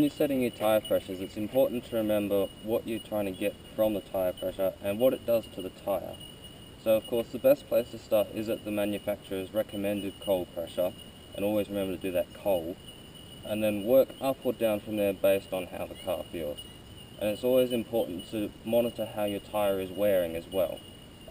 When you're setting your tyre pressures, it's important to remember what you're trying to get from the tyre pressure and what it does to the tyre. So of course the best place to start is at the manufacturer's recommended cold pressure, and always remember to do that cold, and then work up or down from there based on how the car feels. And it's always important to monitor how your tyre is wearing as well,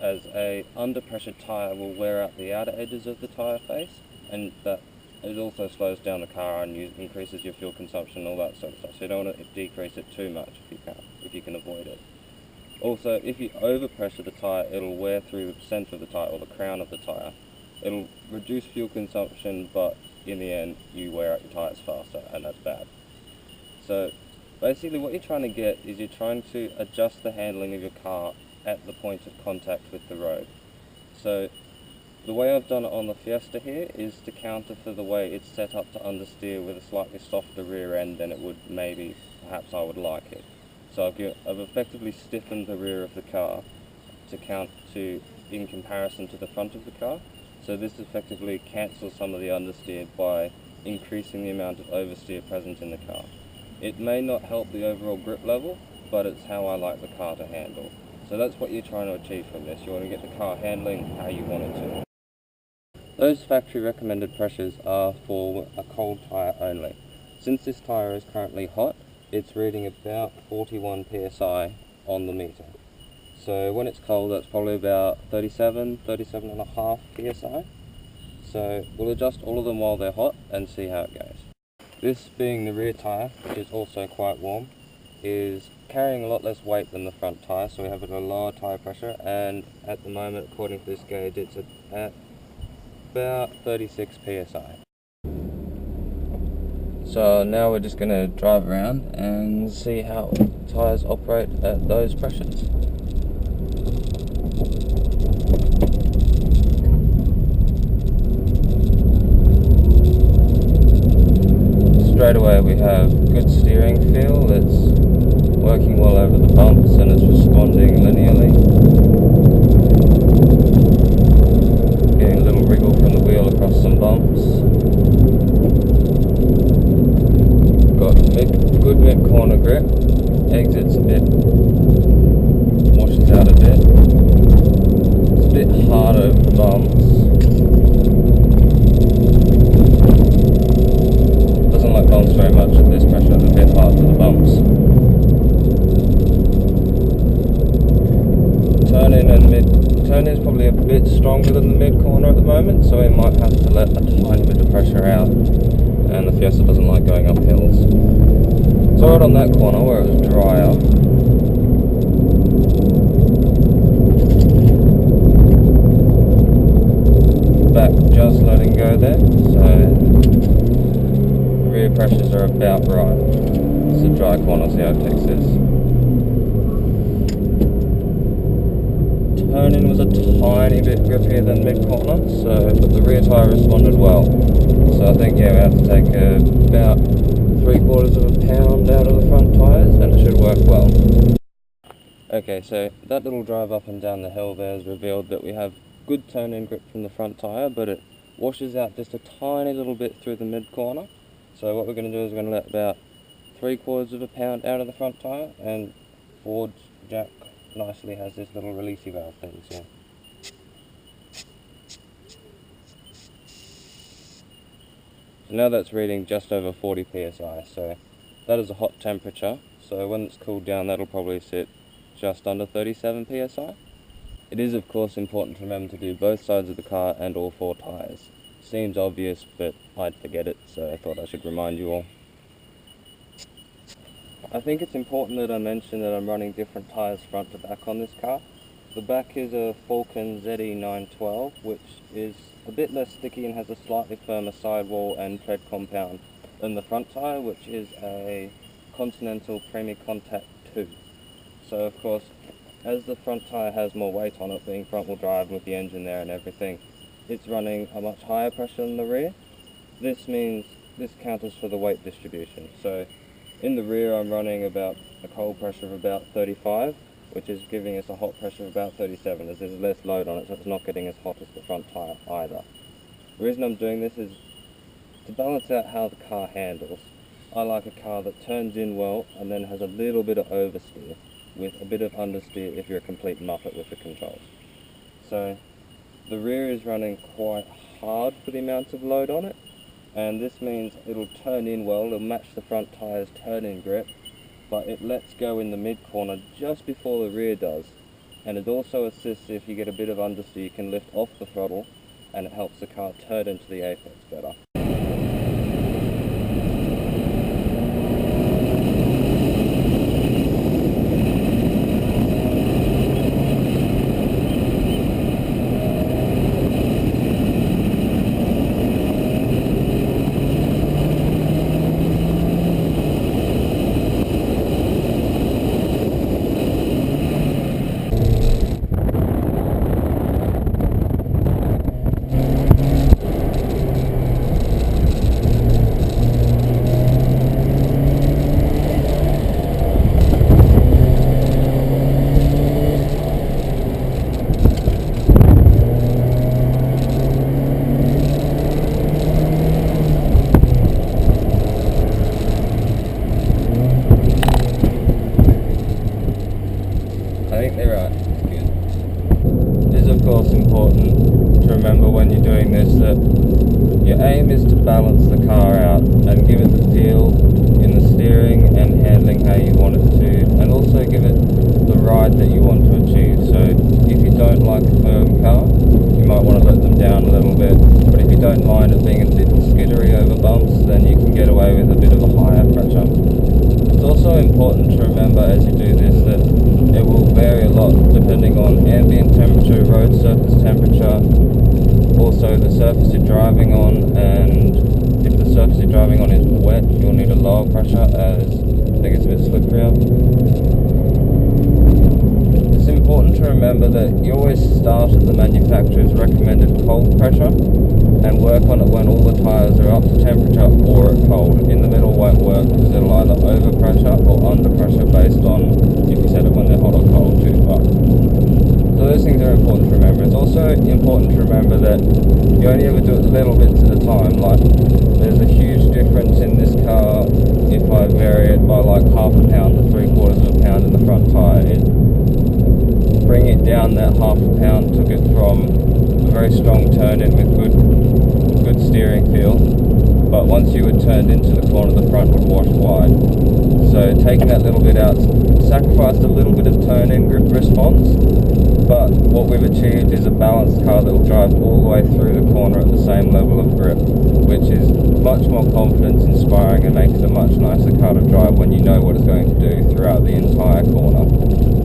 as a under pressure tyre will wear out the outer edges of the tyre face, and that it also slows down the car and increases your fuel consumption and all that sort of stuff. So you don't want to decrease it too much if you can avoid it. Also, if you overpressure the tyre, it'll wear through the centre of the tyre or the crown of the tyre. It'll reduce fuel consumption, but in the end you wear out your tyres faster, and that's bad. So basically what you're trying to get is you're trying to adjust the handling of your car at the point of contact with the road. So the way I've done it on the Fiesta here is to counter for the way it's set up to understeer with a slightly softer rear end than it would perhaps I would like it. So I've effectively stiffened the rear of the car to count to in comparison to the front of the car. So this effectively cancels some of the understeer by increasing the amount of oversteer present in the car. It may not help the overall grip level, but it's how I like the car to handle. So that's what you're trying to achieve from this. You want to get the car handling how you want it to. Those factory recommended pressures are for a cold tyre only. Since this tyre is currently hot, it's reading about 41 psi on the meter. So when it's cold, that's probably about 37.5 psi. So we'll adjust all of them while they're hot and see how it goes. This being the rear tyre, which is also quite warm, is carrying a lot less weight than the front tyre, so we have a lower tyre pressure, and at the moment, according to this gauge, it's at about 36 psi. So now we're just going to drive around and see how tyres operate at those pressures. Straight away we have good steering feel, it's working well over the bumps and it's responding linearly. Getting a little wriggle from the wheel across some bumps. Got good mid-corner grip, exits a bit, washes out a bit. It's a bit hard over the bumps. Doesn't like bumps very much at this pressure, it's a bit hard for the bumps. Turn is probably a bit stronger than the mid-corner at the moment, so we might have to let a tiny bit of pressure out, and the Fiesta doesn't like going up hills. So right on that corner where it was drier, back just letting go there, so the rear pressures are about right. It's a dry corner, see how it takes this. Turn-in was a tiny bit grippier than mid-corner, but the rear tyre responded well. So I think, yeah, we have to take about 3/4 of a pound out of the front tyres and it should work well. Okay, so that little drive up and down the hill there has revealed that we have good turn-in grip from the front tyre, but it washes out just a tiny little bit through the mid-corner. So what we're going to do is we're going to let about 3/4 of a pound out of the front tyre, and Ford's jack nicely has this little releasey valve thing, so. So now that's reading just over 40 psi, so that is a hot temperature, so when it's cooled down that'll probably sit just under 37 psi. It is of course important to remember to do both sides of the car and all 4 tyres. Seems obvious, but I'd forget it, so I thought I should remind you all. I think it's important that I mention that I'm running different tyres front to back on this car. The back is a Falcon ZE912, which is a bit less sticky and has a slightly firmer sidewall and tread compound than the front tyre, which is a Continental Premier Contact 2. So of course, as the front tyre has more weight on it, being front wheel drive with the engine there and everything, it's running a much higher pressure than the rear. This means this counters for the weight distribution. So in the rear I'm running about a cold pressure of about 35, which is giving us a hot pressure of about 37, as there's less load on it, so it's not getting as hot as the front tyre either. The reason I'm doing this is to balance out how the car handles. I like a car that turns in well and then has a little bit of oversteer with a bit of understeer if you're a complete muppet with the controls. So the rear is running quite hard for the amount of load on it, and this means it'll turn in well, it'll match the front tyre's turn-in grip, but it lets go in the mid-corner just before the rear does. And it also assists if you get a bit of understeer, you can lift off the throttle and it helps the car turn into the apex better. I think they're right. It's good. It is of course important to remember when you're doing this that your aim is to balance the car out and give it the feel in the steering and handling how you want it to, and also give it the ride that you want to achieve. So if you don't like a firm car, you might want to let them down a little bit, but if you don't mind it being a bit skittery over bumps, then you can get away with a bit of a higher pressure. It's also important to remember as you do this that it will vary a lot depending on ambient temperature, road surface temperature, also the surface you're driving on, and if the surface you're driving on is wet, you'll need a lower pressure as it gets a bit slipperier. It's important to remember that you always start at the manufacturer's recommended cold pressure and work on it when all the tyres are up to temperature or at cold. In the middle won't work because it'll either overpressure or underpressure based on if you set it when they're hot or cold too far. So those things are important to remember. It's also important to remember that you only ever do it little bits at a time. Like there's a huge difference in this car if I vary it by like half a pound to 3/4 of a pound in the front tyre. Bringing it down that half a pound took it from a very strong turn in with good steering feel, but once you were turned into the corner, the front would wash wide. So taking that little bit out sacrificed a little bit of turn in grip response, but what we've achieved is a balanced car that will drive all the way through the corner at the same level of grip, which is much more confidence inspiring and makes it a much nicer car to drive when you know what it's going to do throughout the entire corner.